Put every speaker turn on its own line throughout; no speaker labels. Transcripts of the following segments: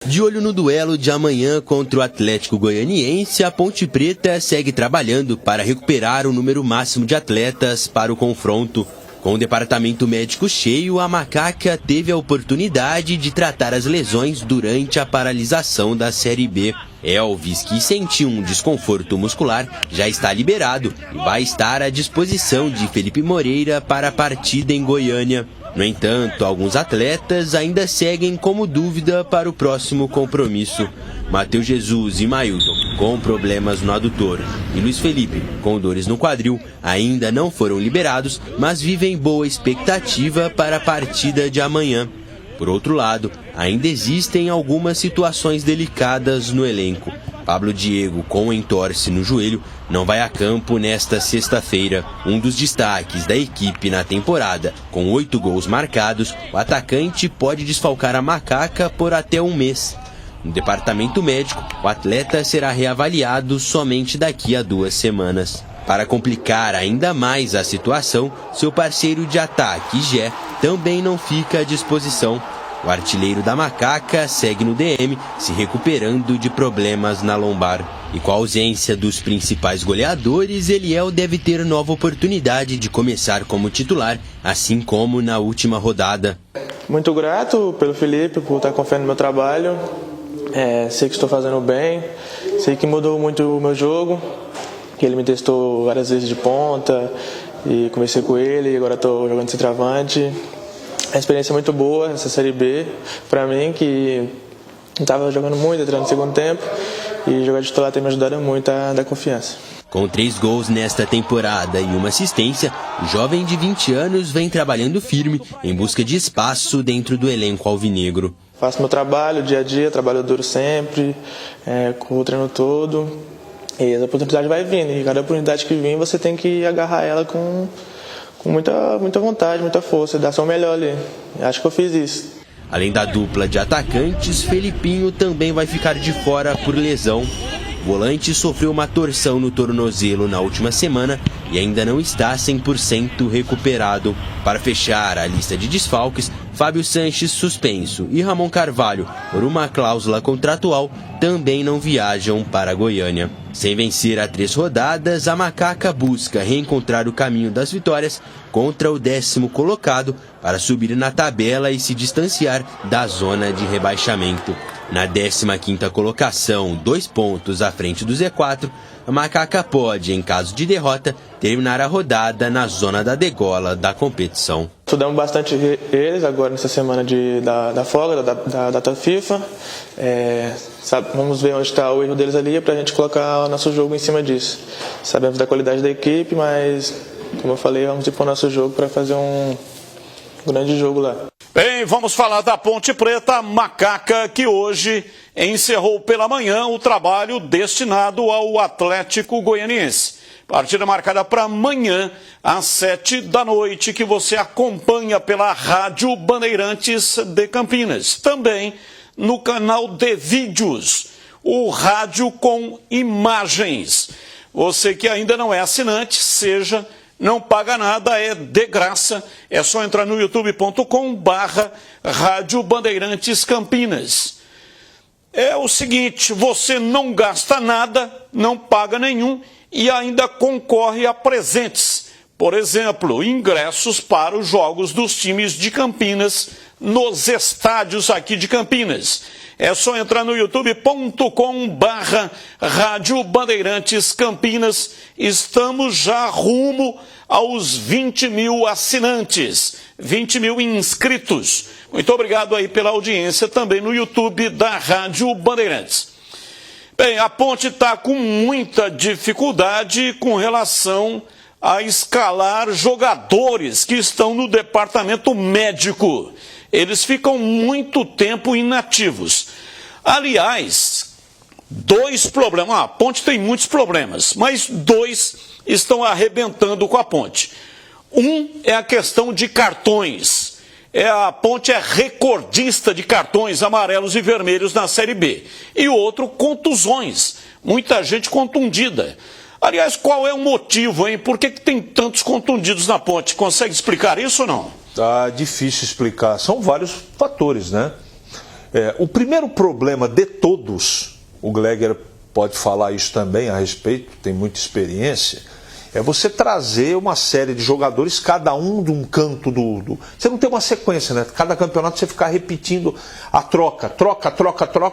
De olho no duelo de amanhã contra o Atlético Goianiense, a Ponte Preta segue trabalhando para recuperar o número máximo de atletas para o confronto. Com o departamento médico cheio, a Macaca teve a oportunidade de tratar as lesões durante a paralisação da Série B. Elvis, que sentiu um desconforto muscular, já está liberado e vai estar à disposição de Felipe Moreira para a partida em Goiânia. No entanto, alguns atletas ainda seguem como dúvida para o próximo compromisso. Matheus Jesus e Mailton, com problemas no adutor, e Luiz Felipe, com dores no quadril, ainda não foram liberados, mas vivem boa expectativa para a partida de amanhã. Por outro lado, ainda existem algumas situações delicadas no elenco. Pablo Diego, com entorse no joelho, não vai a campo nesta sexta-feira. Um dos destaques da equipe na temporada, com 8 gols marcados, o atacante pode desfalcar a Macaca por até um mês. No departamento médico, o atleta será reavaliado somente daqui a 2 semanas. Para complicar ainda mais a situação, seu parceiro de ataque, Gé, também não fica à disposição. O artilheiro da Macaca segue no DM, se recuperando de problemas na lombar. E com a ausência dos principais goleadores, Eliel deve ter nova oportunidade de começar como titular, assim como na última rodada.
Muito grato pelo Felipe, por estar confiando no meu trabalho. Sei que estou fazendo bem, sei que mudou muito o meu jogo, que ele me testou várias vezes de ponta e conversei com ele, e agora estou jogando de centroavante. A experiência é muito boa, essa Série B, para mim, que estava jogando muito, entrando no segundo tempo, e jogar de titular tem me ajudado muito a dar confiança.
Com 3 gols nesta temporada e uma assistência, o jovem de 20 anos vem trabalhando firme em busca de espaço dentro do elenco alvinegro.
Faço meu trabalho dia a dia, trabalho duro sempre, com o treino todo, e a oportunidade vai vindo, e cada oportunidade que vem você tem que agarrar ela com muita vontade, muita força, dar seu melhor ali. Acho que eu fiz isso.
Além da dupla de atacantes, Felipinho também vai ficar de fora por lesão. O volante sofreu uma torção no tornozelo na última semana e ainda não está 100% recuperado. Para fechar a lista de desfalques, Fábio Sanches suspenso e Ramon Carvalho, por uma cláusula contratual, também não viajam para Goiânia. Sem vencer a 3 rodadas, a Macaca busca reencontrar o caminho das vitórias contra o 10º colocado para subir na tabela e se distanciar da zona de rebaixamento. Na 15ª colocação, 2 pontos à frente do Z4, a Macaca pode, em caso de derrota, terminar a rodada na zona da degola da competição.
Estudamos bastante eles agora nessa semana da folga, da data FIFA. Vamos ver onde está o erro deles ali para a gente colocar o nosso jogo em cima disso. Sabemos da qualidade da equipe, mas, como eu falei, vamos ir para o nosso jogo para fazer um grande jogo lá.
Bem, vamos falar da Ponte Preta, Macaca, que hoje encerrou pela manhã o trabalho destinado ao Atlético Goianiense. Partida marcada para amanhã, às 7 da noite, que você acompanha pela Rádio Bandeirantes de Campinas. Também no canal de vídeos, o rádio com imagens. Você que ainda não é assinante, seja, não paga nada, é de graça. É só entrar no youtube.com/Rádio Bandeirantes Campinas. É o seguinte, você não gasta nada, não paga nenhum e ainda concorre a presentes. Por exemplo, ingressos para os jogos dos times de Campinas nos estádios aqui de Campinas. É só entrar no youtube.com/Rádio Bandeirantes Campinas. Estamos já rumo aos 20 mil assinantes, 20 mil inscritos. Muito obrigado aí pela audiência também no YouTube da Rádio Bandeirantes. Bem, a Ponte está com muita dificuldade com relação a escalar jogadores que estão no departamento médico. Eles ficam muito tempo inativos. Aliás, 2 problemas. A Ponte tem muitos problemas, mas 2 estão arrebentando com a Ponte. Um é a questão de cartões. A Ponte é recordista de cartões amarelos e vermelhos na Série B. E o outro, contusões. Muita gente contundida. Aliás, qual é o motivo, hein? Por que tem tantos contundidos na Ponte? Consegue explicar isso ou não?
Tá difícil explicar. São vários fatores, né? O primeiro problema de todos, o Gleger pode falar isso também a respeito, tem muita experiência, é você trazer uma série de jogadores, cada um de um canto Você não tem uma sequência, né? Cada campeonato você ficar repetindo a troca,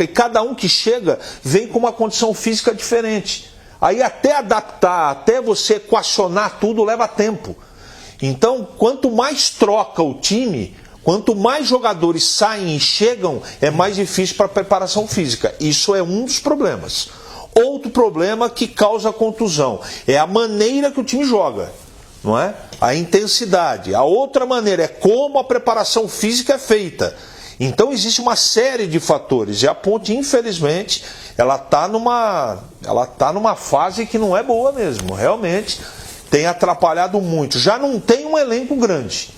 e cada um que chega vem com uma condição física diferente. Aí até adaptar, até você equacionar tudo, leva tempo. Então, quanto mais troca o time, quanto mais jogadores saem e chegam, é mais difícil para a preparação física. Isso é um dos problemas. Outro problema que causa contusão é a maneira que o time joga, não é? A intensidade. A outra maneira é como a preparação física é feita. Então existe uma série de fatores e a Ponte, infelizmente, ela está numa fase que não é boa mesmo. Realmente tem atrapalhado muito. Já não tem um elenco grande,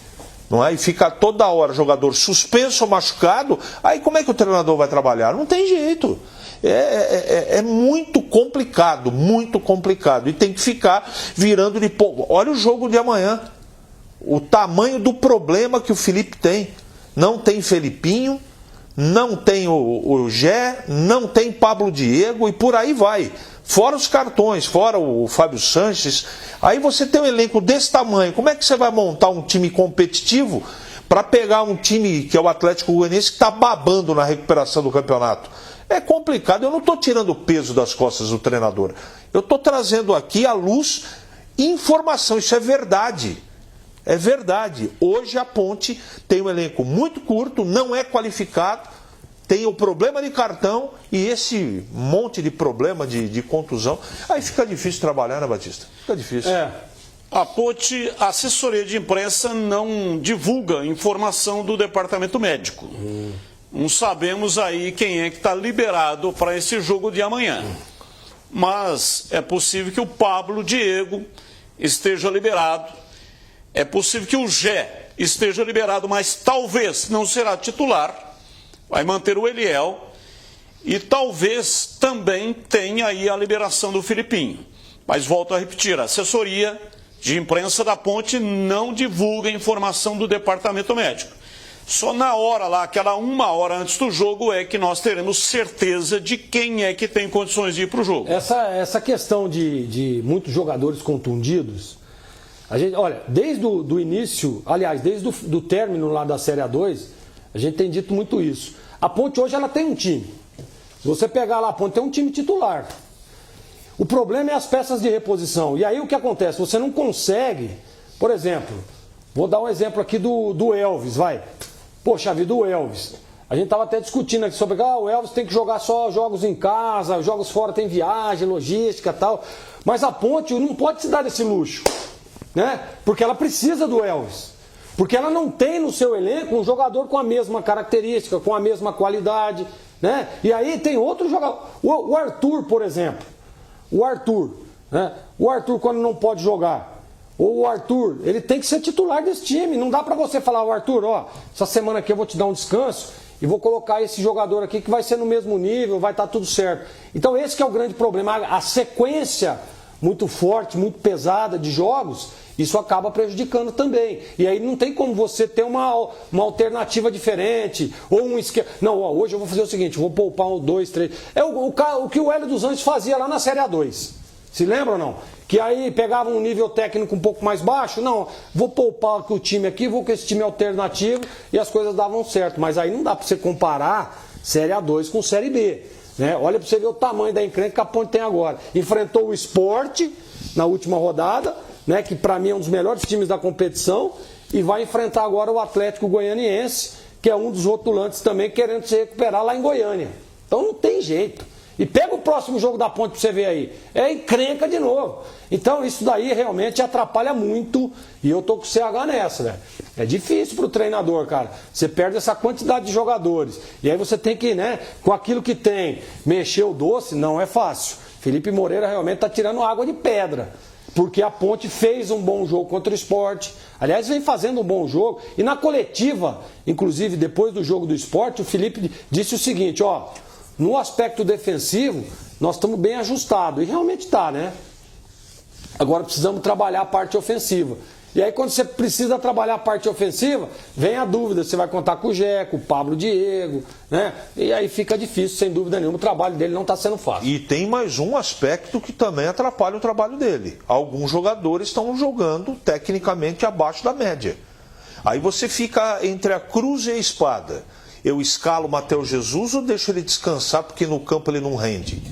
não é? E fica toda hora jogador suspenso ou machucado. Aí como é que o treinador vai trabalhar? Não tem jeito. É muito complicado, muito complicado. E tem que ficar virando de pouco. Olha o jogo de amanhã. O tamanho do problema que o Felipe tem. Não tem Felipinho, não tem o Gé, não tem Pablo Diego e por aí vai. Fora os cartões, fora o Fábio Sanches. Aí você tem um elenco desse tamanho. Como é que você vai montar um time competitivo para pegar um time que é o Atlético Goianiense que está babando na recuperação do campeonato? É complicado, eu não estou tirando o peso das costas do treinador. Eu estou trazendo aqui à luz informação, isso é verdade. É verdade. Hoje a Ponte tem um elenco muito curto, não é qualificado, tem o problema de cartão e esse monte de problema de contusão. Aí fica difícil trabalhar, né, Batista? Fica difícil.
A Ponte, a assessoria de imprensa não divulga informação do departamento médico. Não sabemos aí quem é que está liberado para esse jogo de amanhã. Mas é possível que o Pablo Diego esteja liberado. É possível que o Gé esteja liberado, mas talvez não será titular. Vai manter o Eliel. E talvez também tenha aí a liberação do Filipinho. Mas volto a repetir, a assessoria de imprensa da Ponte não divulga informação do departamento médico. Só na hora lá, aquela 1 hora antes do jogo, é que nós teremos certeza de quem é que tem condições de ir para o jogo.
Essa questão de muitos jogadores contundidos, a gente, olha, desde o início, aliás, desde o término lá da Série A2, a gente tem dito muito isso. A Ponte hoje ela tem um time. Se você pegar lá a Ponte, tem um time titular. O problema é as peças de reposição. E aí o que acontece? Você não consegue, por exemplo, vou dar um exemplo aqui do Elvis, vai. Poxa vida, o Elvis. A gente estava até discutindo aqui sobre o Elvis tem que jogar só jogos em casa, jogos fora tem viagem, logística e tal. Mas a Ponte não pode se dar esse luxo, né? Porque ela precisa do Elvis. Porque ela não tem no seu elenco um jogador com a mesma característica, com a mesma qualidade, né? E aí tem outro jogador. O Arthur, por exemplo. O Arthur, né? O Arthur quando não pode jogar. Ou o Arthur, ele tem que ser titular desse time. Não dá pra você falar, o Arthur, ó, essa semana aqui eu vou te dar um descanso e vou colocar esse jogador aqui que vai ser no mesmo nível, vai estar tudo certo. Então esse que é o grande problema. A sequência muito forte, muito pesada de jogos, isso acaba prejudicando também. E aí não tem como você ter uma alternativa diferente, ou um esquema. Não, ó, hoje eu vou fazer o seguinte, vou poupar 1, 2, 3. É o que o Hélio dos Anjos fazia lá na Série A2. Se lembra ou não? Que aí pegava um nível técnico um pouco mais baixo. Não, vou poupar o time aqui, vou com esse time alternativo e as coisas davam certo. Mas aí não dá para você comparar Série A2 com Série B. Né? Olha para você ver o tamanho da encrenca que a Ponte tem agora. Enfrentou o Sport na última rodada, né, que para mim é um dos melhores times da competição, e vai enfrentar agora o Atlético Goianiense, que é um dos rotulantes também querendo se recuperar lá em Goiânia. Então não tem jeito. E pega o próximo jogo da Ponte para você ver aí. É encrenca de novo. Então isso daí realmente atrapalha muito. E eu tô com o CH nessa, velho. É difícil pro treinador, cara. Você perde essa quantidade de jogadores. E aí você tem que, né, com aquilo que tem, mexer o doce, não é fácil. Felipe Moreira realmente tá tirando água de pedra. Porque a Ponte fez um bom jogo contra o Sport. Aliás, vem fazendo um bom jogo. E na coletiva, inclusive depois do jogo do Sport, o Felipe disse o seguinte, ó. No aspecto defensivo, nós estamos bem ajustados. E realmente está, né? Agora precisamos trabalhar a parte ofensiva. E aí quando você precisa trabalhar a parte ofensiva, vem a dúvida, você vai contar com o Jeco, o Pablo Diego, né? E aí fica difícil, sem dúvida nenhuma, o trabalho dele não está sendo fácil.
E tem mais um aspecto que também atrapalha o trabalho dele. Alguns jogadores estão jogando tecnicamente abaixo da média. Aí você fica entre a cruz e a espada. Eu escalo o Matheus Jesus ou deixo ele descansar porque no campo ele não rende?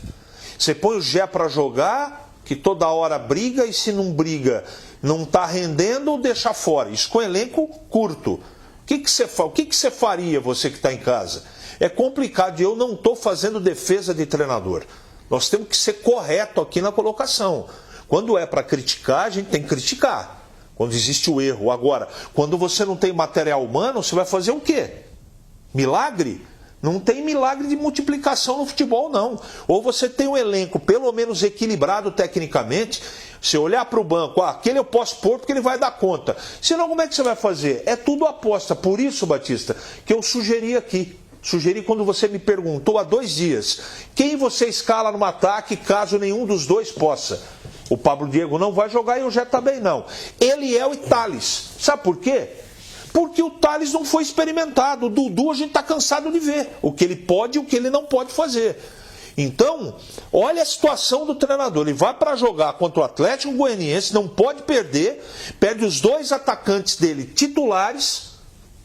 Você põe o Gé para jogar, que toda hora briga, e se não briga, não está rendendo, ou deixa fora. Isso com elenco curto. O que você faria, você que está em casa? É complicado, e eu não estou fazendo defesa de treinador. Nós temos que ser correto aqui na colocação. Quando é para criticar, a gente tem que criticar. Quando existe o erro. Agora, quando você não tem material humano, você vai fazer o quê? Milagre? Não tem milagre de multiplicação no futebol, não. Ou você tem um elenco pelo menos equilibrado tecnicamente. Se olhar para o banco, aquele eu posso pôr porque ele vai dar conta. Senão, como é que você vai fazer? É tudo aposta. Por isso, Batista, que eu sugeri aqui. Sugeri quando você me perguntou há 2 dias. Quem você escala no ataque caso nenhum dos dois possa? O Pablo Diego não vai jogar e o Jé também não. Eliel e Thales. Sabe por quê? Porque o Thales não foi experimentado. O Dudu a gente está cansado de ver. O que ele pode e o que ele não pode fazer. Então, olha a situação do treinador. Ele vai para jogar contra o Atlético Goianiense, não pode perder. Perde os 2 atacantes dele titulares,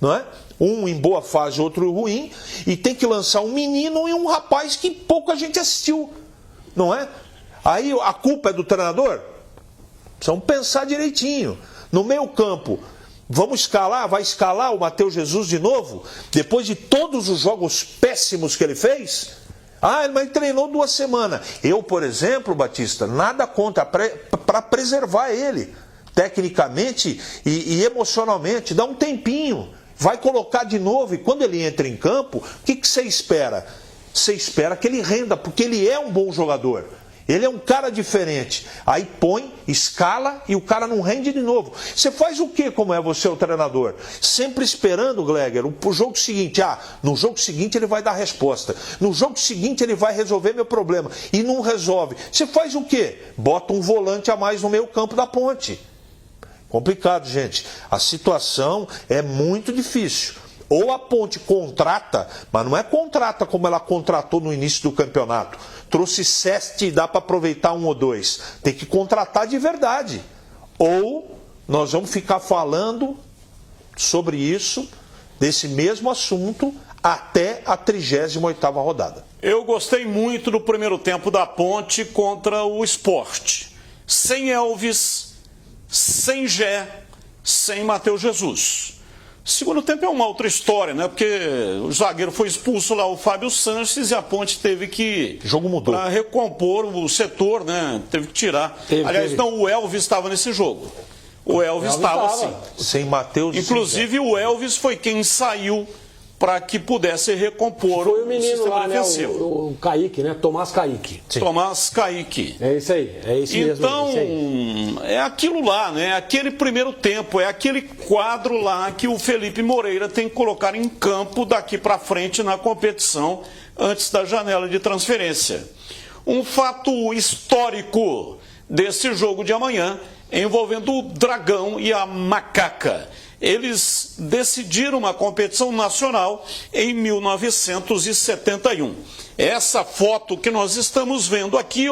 não é? Um em boa fase, outro ruim. E tem que lançar um menino e um rapaz que pouca gente assistiu. Não é? Aí a culpa é do treinador? Precisamos pensar direitinho. No meio campo, vamos escalar? Vai escalar o Matheus Jesus de novo? Depois de todos os jogos péssimos que ele fez? Mas ele treinou 2 semanas. Eu, por exemplo, Batista, nada contra para preservar ele. Tecnicamente e emocionalmente. Dá um tempinho. Vai colocar de novo e quando ele entra em campo, o que você espera? Você espera que ele renda, porque ele é um bom jogador. Ele é um cara diferente. Aí põe, escala e o cara não rende de novo. Você faz o quê como é você o treinador? Sempre esperando, Gleger, o jogo seguinte. No jogo seguinte ele vai dar resposta. No jogo seguinte ele vai resolver meu problema. E não resolve. Você faz o quê? Bota um volante a mais no meio campo da Ponte. Complicado, gente. A situação é muito difícil. Ou a Ponte contrata, mas não é contrata como ela contratou no início do campeonato. Trouxe 7 e dá para aproveitar 1 ou 2. Tem que contratar de verdade. Ou nós vamos ficar falando sobre isso, desse mesmo assunto, até a 38ª rodada.
Eu gostei muito do primeiro tempo da Ponte contra o Sport. Sem Elvis, sem Gé, sem Matheus Jesus. Segundo tempo é uma outra história, né? Porque o zagueiro foi expulso lá, o Fábio Sanches, e a Ponte teve que...
O jogo mudou.
Para recompor o setor, né? Teve que tirar. Aliás, não, o Elvis estava nesse jogo. O Elvis estava sim.
Sem Matheus.
Inclusive, o Elvis foi quem saiu para que pudesse recompor
foi o menino lá,
defensivo.
Né? O Kaique, né? Tomás Kaique.
Sim. Tomás Kaique.
É isso aí, é isso mesmo.
Então, é aquilo lá, né? Aquele primeiro tempo, é aquele quadro lá que o Felipe Moreira tem que colocar em campo daqui para frente na competição antes da janela de transferência. Um fato histórico desse jogo de amanhã envolvendo o Dragão e a Macaca. Eles decidiram uma competição nacional em 1971. Essa foto que nós estamos vendo aqui,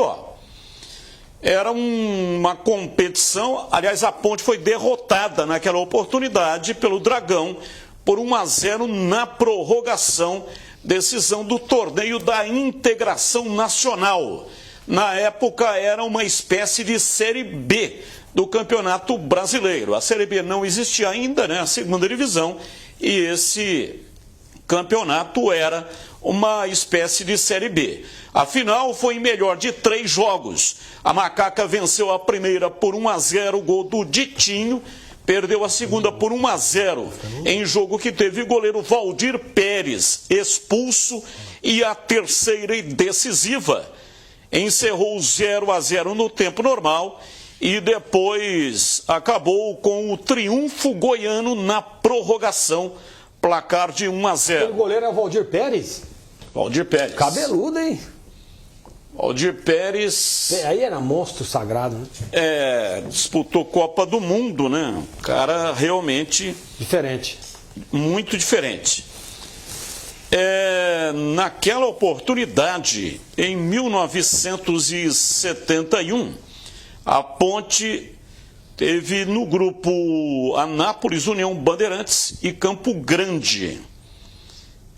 era uma competição, aliás, a Ponte foi derrotada naquela oportunidade pelo Dragão por 1-0 na prorrogação, decisão do torneio da Integração Nacional. Na época era uma espécie de Série B do Campeonato Brasileiro. A Série B não existia ainda, né? A segunda divisão, e esse campeonato era uma espécie de Série B. A final foi em melhor de 3 jogos. A Macaca venceu a primeira por 1-0, gol do Ditinho, perdeu a segunda por 1-0, em jogo que teve o goleiro Valdir Pérez expulso, e a terceira e decisiva encerrou 0-0 no tempo normal, e depois acabou com o triunfo goiano na prorrogação, placar de 1-0.
O goleiro é o Valdir Pérez?
Valdir Pérez.
Cabeludo, hein?
Valdir Pérez...
Aí era monstro sagrado, né?
Disputou Copa do Mundo, né? Um cara realmente...
Diferente.
Muito diferente. Naquela oportunidade, em 1971, a Ponte teve no grupo Anápolis, União Bandeirantes e Campo Grande.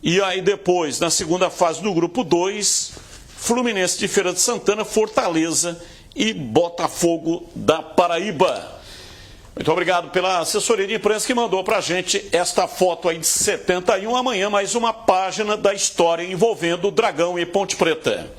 E aí depois, na segunda fase do grupo 2, Fluminense de Feira de Santana, Fortaleza e Botafogo da Paraíba. Muito obrigado pela assessoria de imprensa que mandou para a gente esta foto aí de 71. Amanhã mais uma página da história envolvendo Dragão e Ponte Preta.